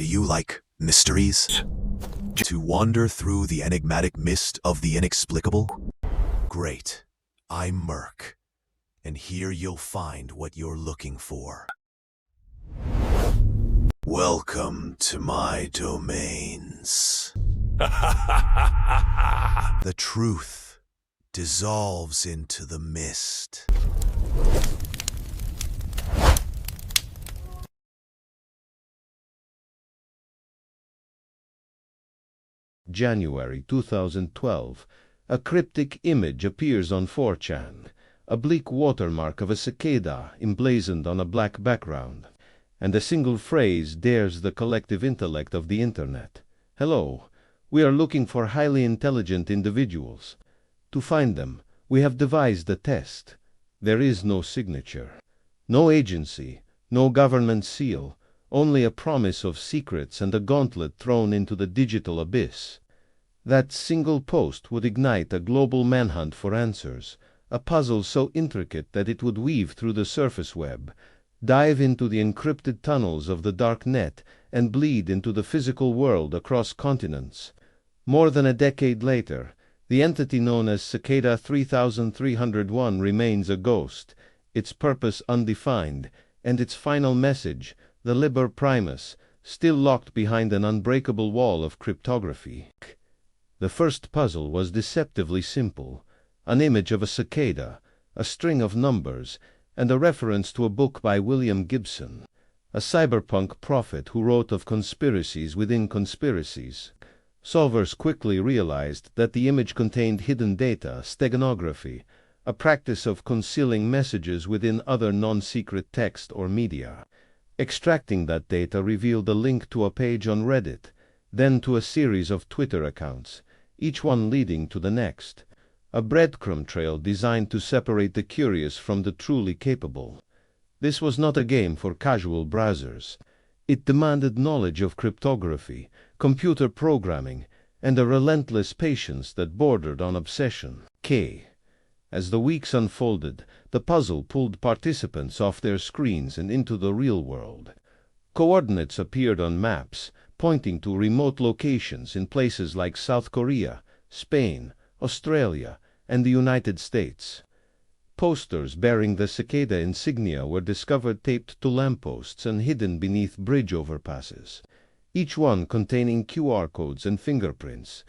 Do you like mysteries? To wander through the enigmatic mist of the inexplicable? Great. I'm Merc, and here you'll find what you're looking for. Welcome to my domains. The truth dissolves into the mist. January 2012. A cryptic image appears on 4chan, a bleak watermark of a cicada emblazoned on a black background, and a single phrase dares the collective intellect of the internet. Hello, we are looking for highly intelligent individuals. To find them, we have devised a test. There is no signature, no agency, no government seal, only a promise of secrets and a gauntlet thrown into the digital abyss. That single post would ignite a global manhunt for answers, a puzzle so intricate that it would weave through the surface web, dive into the encrypted tunnels of the dark net, and bleed into the physical world across continents. More than a decade later, the entity known as Cicada 3301 remains a ghost, its purpose undefined, and its final message, the Liber Primus, still locked behind an unbreakable wall of cryptography. The first puzzle was deceptively simple: an image of a cicada, a string of numbers, and a reference to a book by William Gibson, a cyberpunk prophet who wrote of conspiracies within conspiracies. Solvers quickly realized that the image contained hidden data, steganography, a practice of concealing messages within other non-secret text or media. Extracting that data revealed a link to a page on Reddit, then to a series of Twitter accounts, each one leading to the next. A breadcrumb trail designed to separate the curious from the truly capable. This was not a game for casual browsers. It demanded knowledge of cryptography, computer programming, and a relentless patience that bordered on obsession. As the weeks unfolded, the puzzle pulled participants off their screens and into the real world. Coordinates appeared on maps, pointing to remote locations in places like South Korea, Spain, Australia, and the United States. Posters bearing the cicada insignia were discovered taped to lampposts and hidden beneath bridge overpasses, each one containing QR codes and fingerprints.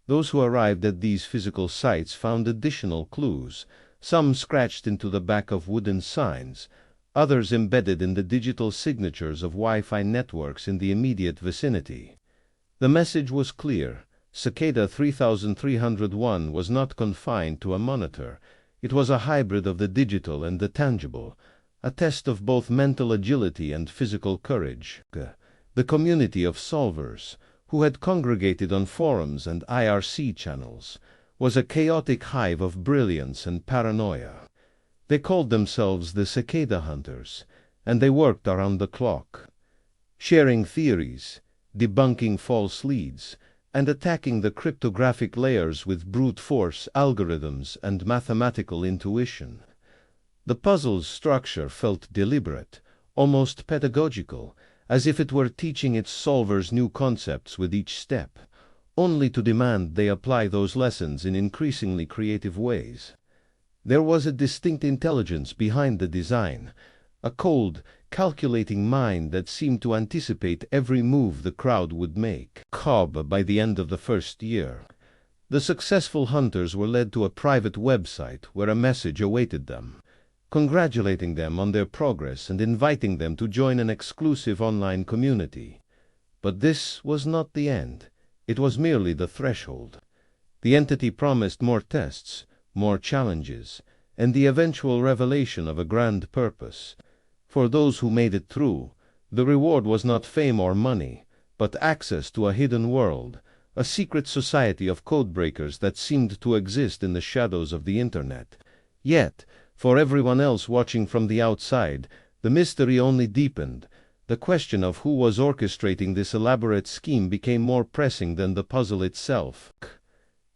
Those who arrived at these physical sites found additional clues, some scratched into the back of wooden signs, others embedded in the digital signatures of Wi-Fi networks in the immediate vicinity. The message was clear: Cicada 3301 was not confined to a monitor. It was a hybrid of the digital and the tangible, a test of both mental agility and physical courage. The community of solvers, who had congregated on forums and IRC channels, was a chaotic hive of brilliance and paranoia. They called themselves the Cicada Hunters, and they worked around the clock, sharing theories, debunking false leads, and attacking the cryptographic layers with brute force algorithms and mathematical intuition. The puzzle's structure felt deliberate, almost pedagogical, as if it were teaching its solvers new concepts with each step, only to demand they apply those lessons in increasingly creative ways. There was a distinct intelligence behind the design, a cold, calculating mind that seemed to anticipate every move the crowd would make. By the end of the first year, the successful hunters were led to a private website where a message awaited them, congratulating them on their progress and inviting them to join an exclusive online community. But this was not the end. It was merely the threshold. The entity promised more tests, more challenges, and the eventual revelation of a grand purpose. For those who made it through, the reward was not fame or money, but access to a hidden world, a secret society of codebreakers that seemed to exist in the shadows of the internet. Yet, for everyone else watching from the outside, the mystery only deepened. The question of who was orchestrating this elaborate scheme became more pressing than the puzzle itself.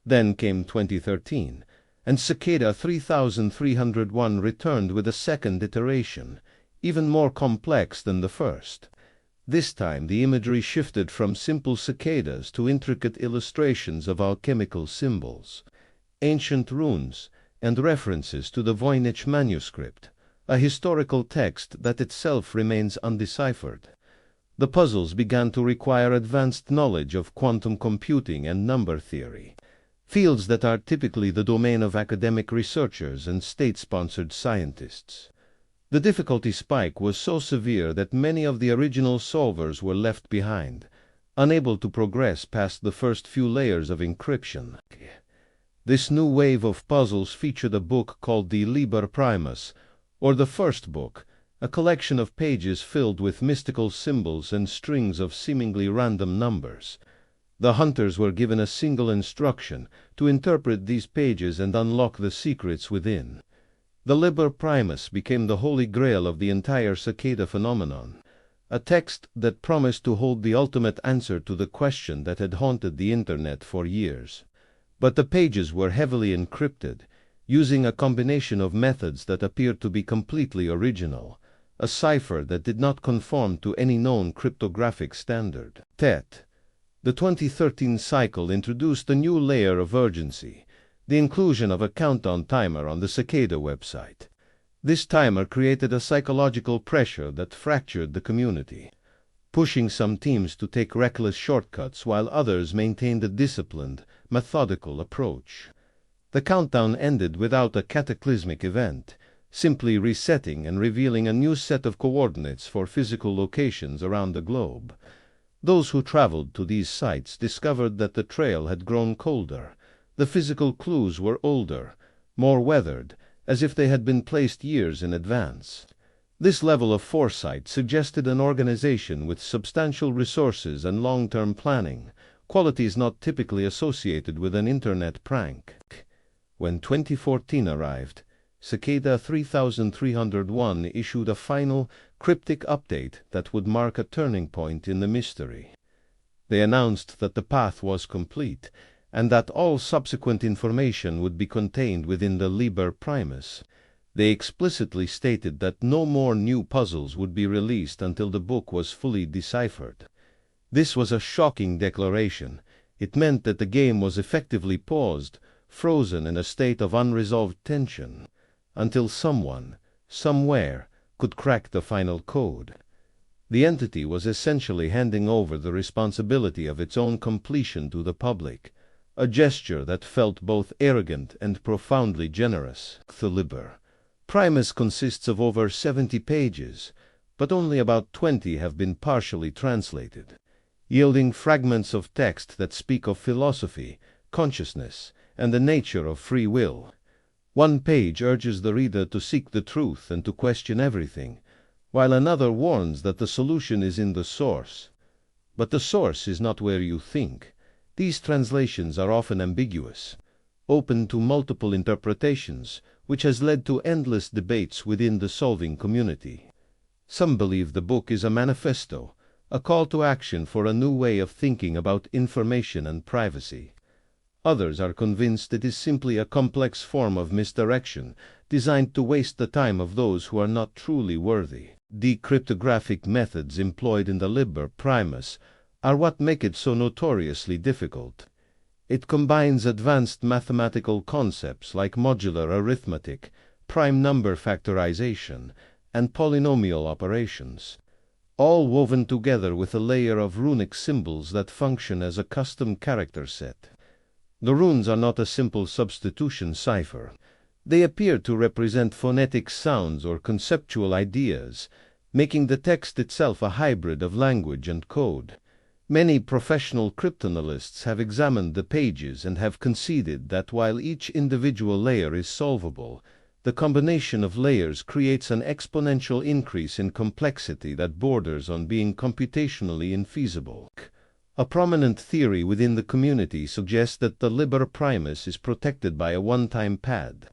Then came 2013, and Cicada 3301 returned with a second iteration, even more complex than the first. This time the imagery shifted from simple cicadas to intricate illustrations of alchemical symbols, ancient runes, and references to the Voynich manuscript, a historical text that itself remains undeciphered. The puzzles began to require advanced knowledge of quantum computing and number theory, fields that are typically the domain of academic researchers and state-sponsored scientists. The difficulty spike was so severe that many of the original solvers were left behind, unable to progress past the first few layers of encryption. This new wave of puzzles featured a book called the Liber Primus, or the First Book, a collection of pages filled with mystical symbols and strings of seemingly random numbers. The hunters were given a single instruction to interpret these pages and unlock the secrets within. The Liber Primus became the holy grail of the entire cicada phenomenon, a text that promised to hold the ultimate answer to the question that had haunted the internet for years. But the pages were heavily encrypted, using a combination of methods that appeared to be completely original, a cipher that did not conform to any known cryptographic standard. Tet. The 2013 cycle introduced a new layer of urgency, the inclusion of a countdown timer on the Cicada website. This timer created a psychological pressure that fractured the community, pushing some teams to take reckless shortcuts while others maintained a disciplined, methodical approach. The countdown ended without a cataclysmic event, simply resetting and revealing a new set of coordinates for physical locations around the globe. Those who traveled to these sites discovered that the trail had grown colder. The physical clues were older, more weathered, as if they had been placed years in advance. This level of foresight suggested an organization with substantial resources and long-term planning, qualities not typically associated with an internet prank. When 2014 arrived, Cicada 3301 issued a final, cryptic update that would mark a turning point in the mystery. They announced that the path was complete, and that all subsequent information would be contained within the Liber Primus. They explicitly stated that no more new puzzles would be released until the book was fully deciphered. This was a shocking declaration. It meant that the game was effectively paused, frozen in a state of unresolved tension, until someone, somewhere, could crack the final code. The entity was essentially handing over the responsibility of its own completion to the public, a gesture that felt both arrogant and profoundly generous. The Liber Primus consists of over 70 pages, but only about 20 have been partially translated, yielding fragments of text that speak of philosophy, consciousness, and the nature of free will. One page urges the reader to seek the truth and to question everything, while another warns that the solution is in the source. But the source is not where you think. These translations are often ambiguous, open to multiple interpretations, which has led to endless debates within the solving community. Some believe the book is a manifesto, a call to action for a new way of thinking about information and privacy. Others are convinced it is simply a complex form of misdirection designed to waste the time of those who are not truly worthy. The cryptographic methods employed in the Liber Primus are what make it so notoriously difficult. It combines advanced mathematical concepts like modular arithmetic, prime number factorization, and polynomial operations, all woven together with a layer of runic symbols that function as a custom character set. The runes are not a simple substitution cipher. They appear to represent phonetic sounds or conceptual ideas, making the text itself a hybrid of language and code. Many professional cryptanalysts have examined the pages and have conceded that while each individual layer is solvable, the combination of layers creates an exponential increase in complexity that borders on being computationally infeasible. A prominent theory within the community suggests that the Liber Primus is protected by a one-time pad,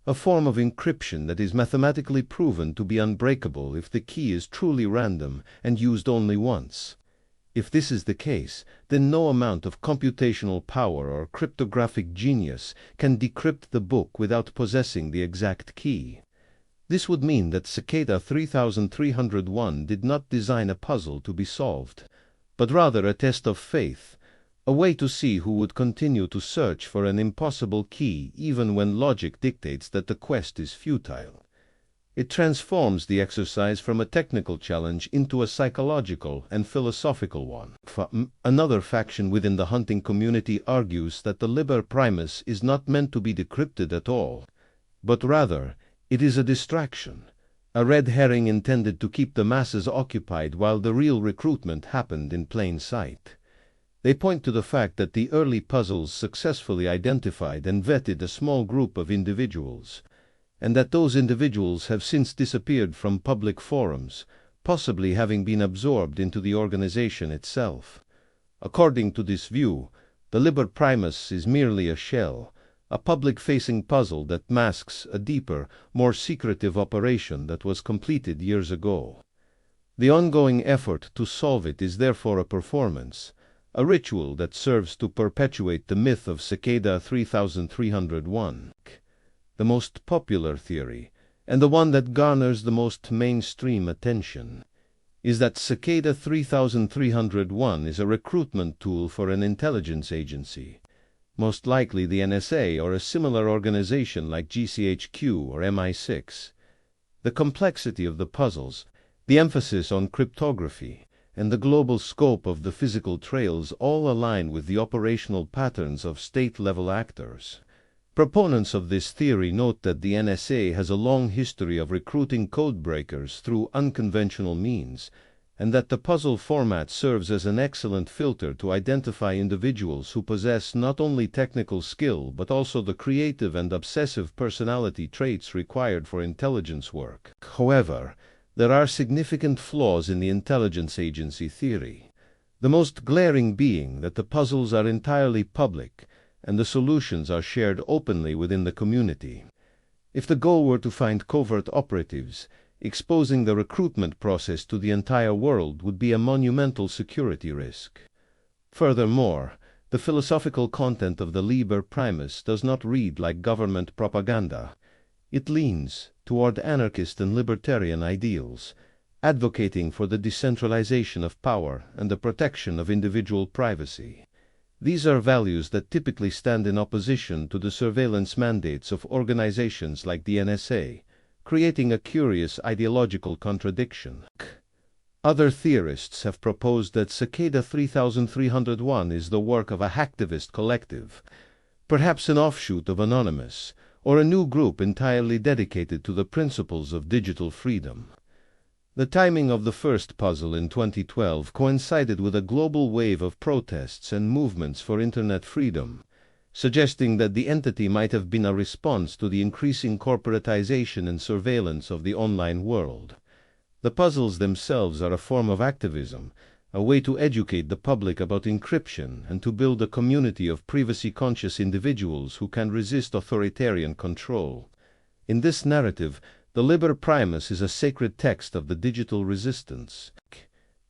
a form of encryption that is mathematically proven to be unbreakable if the key is truly random and used only once. If this is the case, then no amount of computational power or cryptographic genius can decrypt the book without possessing the exact key. This would mean that Cicada 3301 did not design a puzzle to be solved, but rather a test of faith, a way to see who would continue to search for an impossible key even when logic dictates that the quest is futile. It transforms the exercise from a technical challenge into a psychological and philosophical one. Another faction within the hunting community argues that the Liber Primus is not meant to be decrypted at all, but rather it is a distraction, a red herring intended to keep the masses occupied while the real recruitment happened in plain sight. They point to the fact that the early puzzles successfully identified and vetted a small group of individuals, and that those individuals have since disappeared from public forums, possibly having been absorbed into the organization itself. According to this view, the Liber Primus is merely a shell, a public-facing puzzle that masks a deeper, more secretive operation that was completed years ago. The ongoing effort to solve it is therefore a performance, a ritual that serves to perpetuate the myth of Cicada 3301. The most popular theory, and the one that garners the most mainstream attention, is that Cicada 3301 is a recruitment tool for an intelligence agency, most likely the NSA or a similar organization like GCHQ or MI6. The complexity of the puzzles, the emphasis on cryptography, and the global scope of the physical trails all align with the operational patterns of state-level actors. Proponents of this theory note that the NSA has a long history of recruiting codebreakers through unconventional means, and that the puzzle format serves as an excellent filter to identify individuals who possess not only technical skill but also the creative and obsessive personality traits required for intelligence work. However, there are significant flaws in the intelligence agency theory, the most glaring being that the puzzles are entirely public and the solutions are shared openly within the community. If the goal were to find covert operatives, exposing the recruitment process to the entire world would be a monumental security risk. Furthermore, the philosophical content of the Liber Primus does not read like government propaganda. It leans toward anarchist and libertarian ideals, advocating for the decentralization of power and the protection of individual privacy. These are values that typically stand in opposition to the surveillance mandates of organizations like the NSA, creating a curious ideological contradiction. Other theorists have proposed that Cicada 3301 is the work of a hacktivist collective, perhaps an offshoot of Anonymous, or a new group entirely dedicated to the principles of digital freedom. The timing of the first puzzle in 2012 coincided with a global wave of protests and movements for internet freedom, suggesting that the entity might have been a response to the increasing corporatization and surveillance of the online world. The puzzles themselves are a form of activism, a way to educate the public about encryption and to build a community of privacy-conscious individuals who can resist authoritarian control. In this narrative, the Liber Primus is a sacred text of the digital resistance.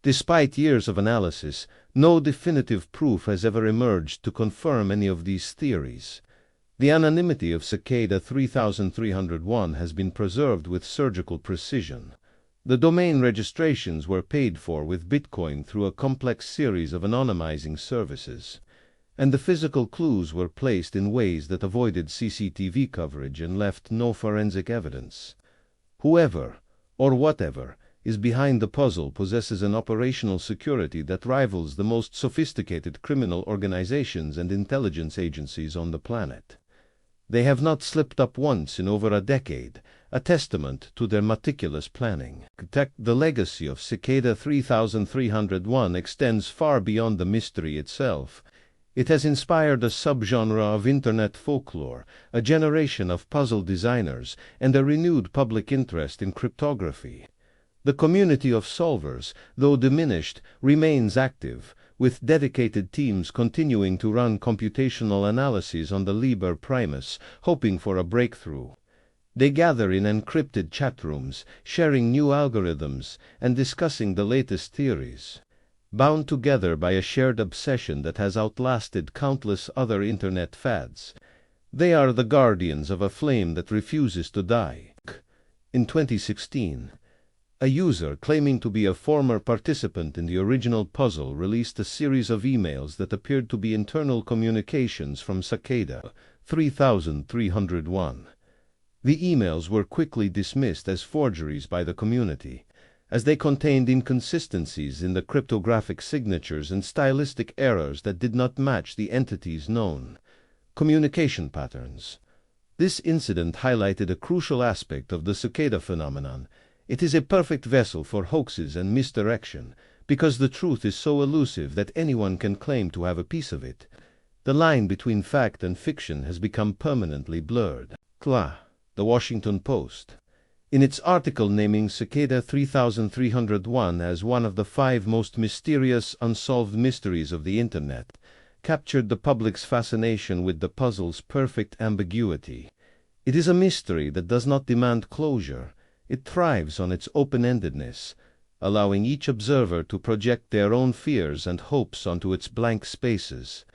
Despite years of analysis, no definitive proof has ever emerged to confirm any of these theories. The anonymity of Cicada 3301 has been preserved with surgical precision. The domain registrations were paid for with Bitcoin through a complex series of anonymizing services, and the physical clues were placed in ways that avoided CCTV coverage and left no forensic evidence. Whoever, or whatever, is behind the puzzle possesses an operational security that rivals the most sophisticated criminal organizations and intelligence agencies on the planet. They have not slipped up once in over a decade, a testament to their meticulous planning. The legacy of Cicada 3301 extends far beyond the mystery itself. It has inspired a subgenre of internet folklore, a generation of puzzle designers, and a renewed public interest in cryptography. The community of solvers, though diminished, remains active, with dedicated teams continuing to run computational analyses on the Liber Primus, hoping for a breakthrough. They gather in encrypted chat rooms, sharing new algorithms and discussing the latest theories. Bound together by a shared obsession that has outlasted countless other internet fads, they are the guardians of a flame that refuses to die. In 2016, a user claiming to be a former participant in the original puzzle released a series of emails that appeared to be internal communications from Cicada 3301. The emails were quickly dismissed as forgeries by the community, as they contained inconsistencies in the cryptographic signatures and stylistic errors that did not match the entity's known communication patterns. This incident highlighted a crucial aspect of the Cicada phenomenon. It is a perfect vessel for hoaxes and misdirection, because the truth is so elusive that anyone can claim to have a piece of it. The line between fact and fiction has become permanently blurred. The Washington Post, in its article naming Cicada 3301 as one of the 5 most mysterious unsolved mysteries of the Internet, captured the public's fascination with the puzzle's perfect ambiguity. It is a mystery that does not demand closure. It thrives on its open-endedness, allowing each observer to project their own fears and hopes onto its blank spaces.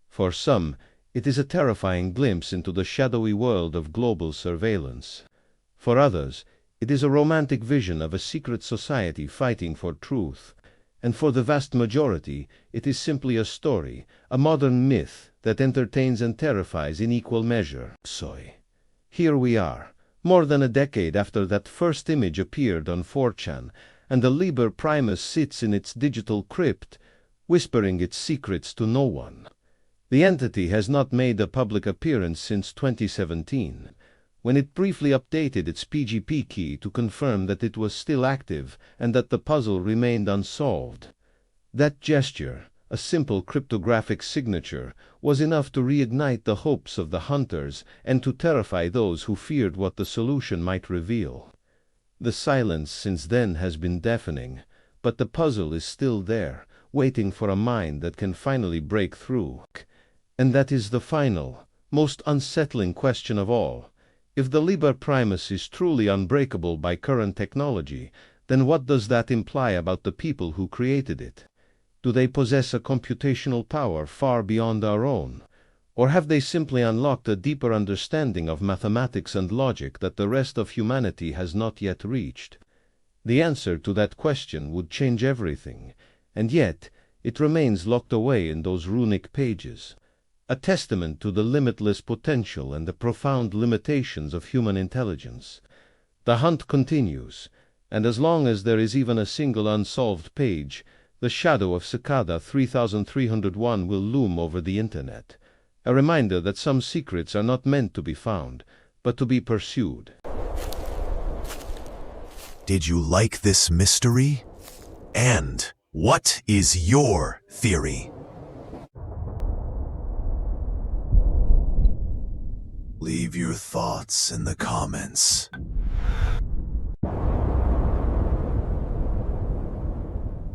For some, it is a terrifying glimpse into the shadowy world of global surveillance. For others, it is a romantic vision of a secret society fighting for truth. And for the vast majority, it is simply a story, a modern myth that entertains and terrifies in equal measure. Here we are, more than a decade after that first image appeared on 4chan, and the Liber Primus sits in its digital crypt, whispering its secrets to no one. The entity has not made a public appearance since 2017, when it briefly updated its PGP key to confirm that it was still active and that the puzzle remained unsolved. That gesture, a simple cryptographic signature, was enough to reignite the hopes of the hunters and to terrify those who feared what the solution might reveal. The silence since then has been deafening, but the puzzle is still there, waiting for a mind that can finally break through. And that is the final, most unsettling question of all. If the Liber Primus is truly unbreakable by current technology, then what does that imply about the people who created it? Do they possess a computational power far beyond our own? Or have they simply unlocked a deeper understanding of mathematics and logic that the rest of humanity has not yet reached? The answer to that question would change everything, and yet it remains locked away in those runic pages. A testament to the limitless potential and the profound limitations of human intelligence. The hunt continues, and as long as there is even a single unsolved page, the shadow of Cicada 3301 will loom over the Internet, a reminder that some secrets are not meant to be found, but to be pursued. Did you like this mystery? And what is your theory? Leave your thoughts in the comments.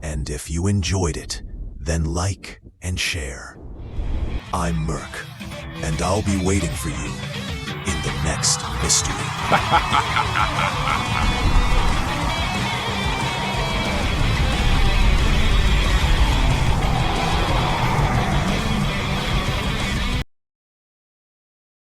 And if you enjoyed it, then like and share. I'm Merc, and I'll be waiting for you in the next mystery.